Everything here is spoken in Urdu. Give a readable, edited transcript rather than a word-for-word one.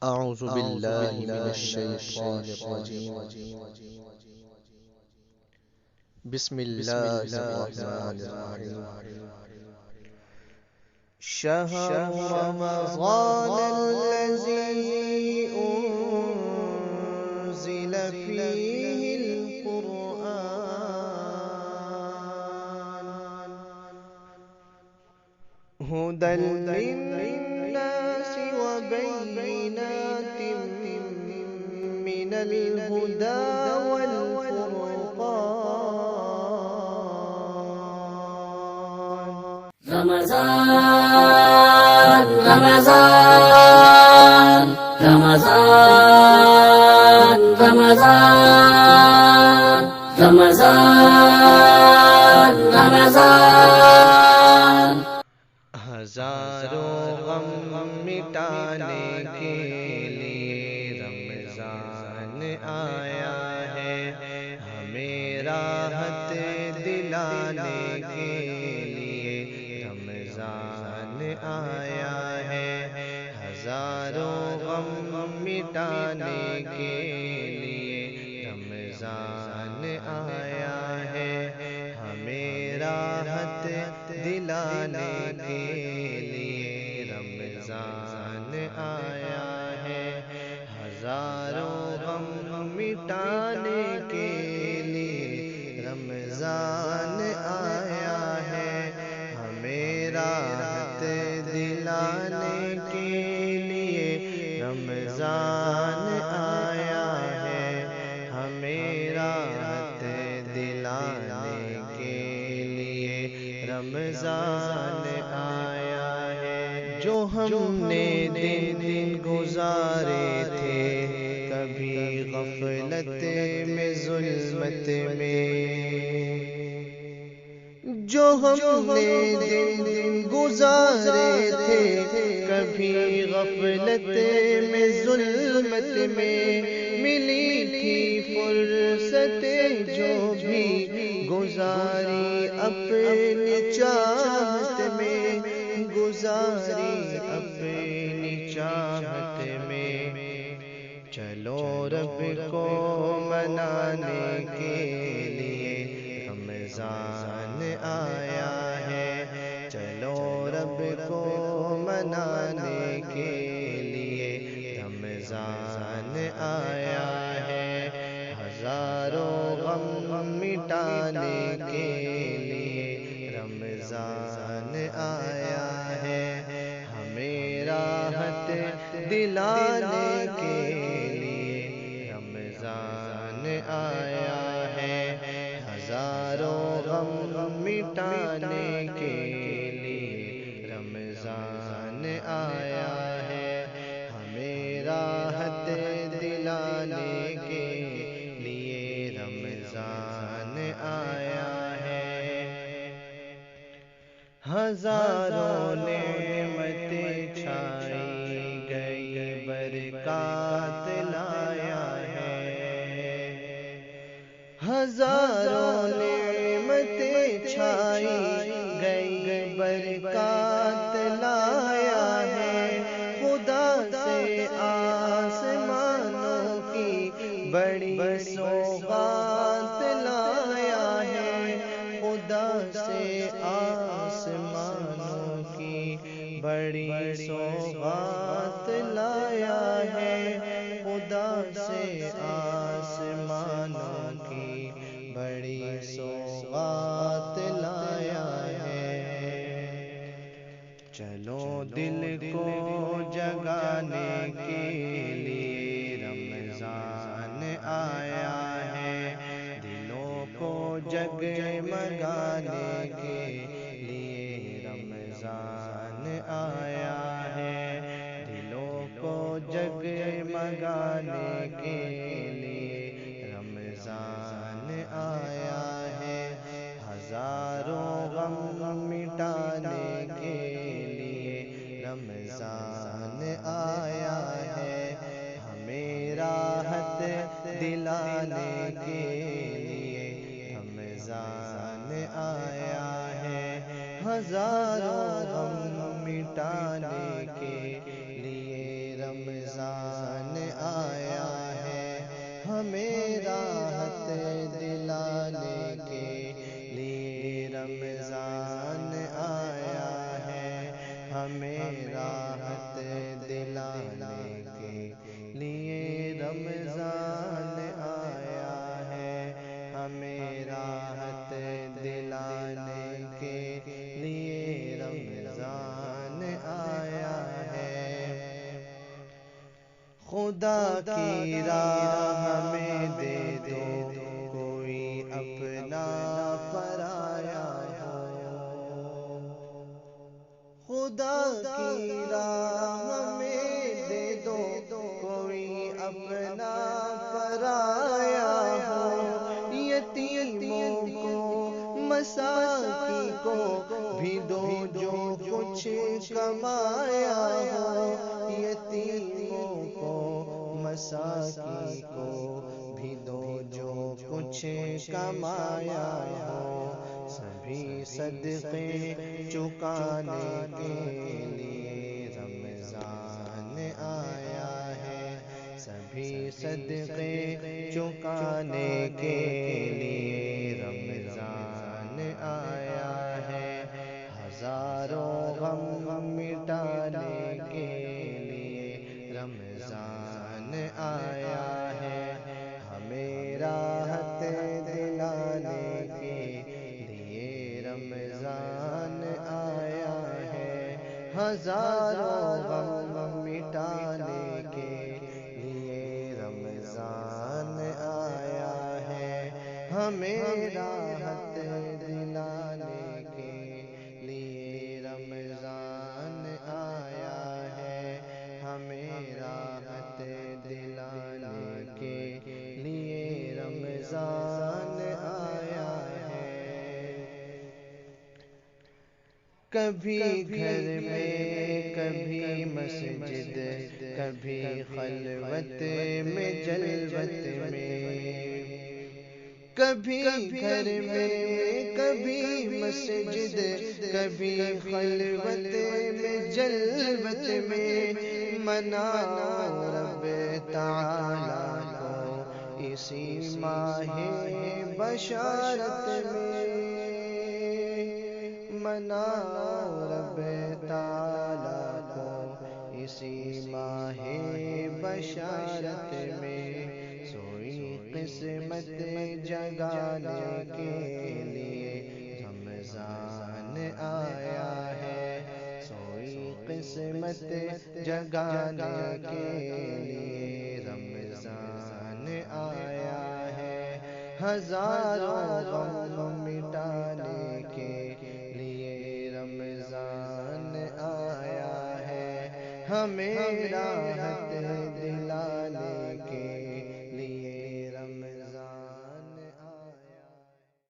أعوذ بالله من الشيطان الرجيم. بسم الله الرحمن الرحيم. شهر رمضان الذي أنزل فيه القرآن هدى للناس وبينات من الهدى والفرقان. رمضان رمضان رمضان رمضان رمضان رمضان ہزاروں غم مٹانے کے لیے رمضان آیا ہے، ہمیں راحت دلانے کے لیے رمضان آیا ہے. ہزاروں غم مٹانے کے لیے رمضان آیا ہے، ہمیں راحت دلانے کے لیے رمضان آیا ہے. ہزاروں غم مٹانے کے لیے رمضان آیا ہے، ہمیں راحت دلانے کے لیے رمضان آیا ہے، ہمیں راحت دلانے کے لیے رمضان آیا ہے. جو ہم نے دن گزارے تھے کبھی غفلت میں ظلمت میں، جو ہم نے دن گزارے تھے کبھی غفلت میں ظلمت میں، ملی تھی فرصت جو بھی گزاری اپنی چاہت میں، گزاری اپنی چاہت میں. چلو رب کو منانے کے لیے رمضان آیا ہے، چلو رب کو منانے کے لیے رمضان آیا ہے. ہزاروں غم مٹانے کے لیے رمضان آیا ہے، ہمیں راحت دلانے کے لیے رمضان آیا ہے. ہزاروں غم مٹانے کے لیے رمضان آیا ہے، ہمیں راحت دلانے کے لیے رمضان آیا ہے. ہزاروں نعمتیں چھائی گئی برکات لایا ہے، ہزاروں نعمتیں چھائی گئی برکات لایا ہے. خدا سے آسمانوں کی بڑی سوغات لایا ہے، خدا سے آسمانوں کی بڑی سوغات لایا ہے، خدا سے آسمانوں کی بڑی سوغات لایا ہے. چلو دل کو جگانے کے لیے رمضان آیا ہے، دلوں کو جگمگانے کے لیے رمضان آیا ہے، دلوں کو جگمگانے کے لیے رمضان آیا ہے. ہزاروں غم مٹانے کے لیے رمضان آیا ہے، ہمیں راحت دلانے کے لیے رمضان آیا ہے. ہزاروں غم مٹانے کے لیے رمضان خدا کی راہ میں دے دو کوئی اپنا پرایا ہو، خدا کی راہ میں دے دو کوئی اپنا پرایا ہو، یتیموں کو مساکین کو بھی دو جو کچھ کمایا ہو، یتیموں کو مساکین کو بھی دو جو کچھ کمایا ہو، سبھی صدقے چکانے کے لیے رمضان آیا ہے، سبھی صدقے چکانے کے لیے رمضان آیا ہے، ہزاروں غم مٹانے کے لیے رمضان آیا ہے، ہمیں راحت دلانے کے لیے رمضان آیا ہے، ہزاروں غم مٹانے کے لیے رمضان آیا ہے، ہمیں راحت دلانے کے لیے رمضان آیا ہے، ہمیں راحت دلانے کے لیے رمضان آیا ہے۔ کبھی گھر میں کبھی مسجد، کبھی خلوت میں جلوت میں، کبھی گھر میں کبھی مسجد، کبھی خلوت میں جلوت میں، مناؤ رب تعالیٰ کو اسی ماہ بشارت میں، مناؤ رب تعالیٰ کو اسی ماہ بشارت میں، سوئی قسمت جگانے کے لیے رمضان آیا ہے، سوئی قسمت جگانے کے لیے رمضان آیا ہے، ہزاروں غم مٹانے کے لیے رمضان آیا ہے، ہمیں راحت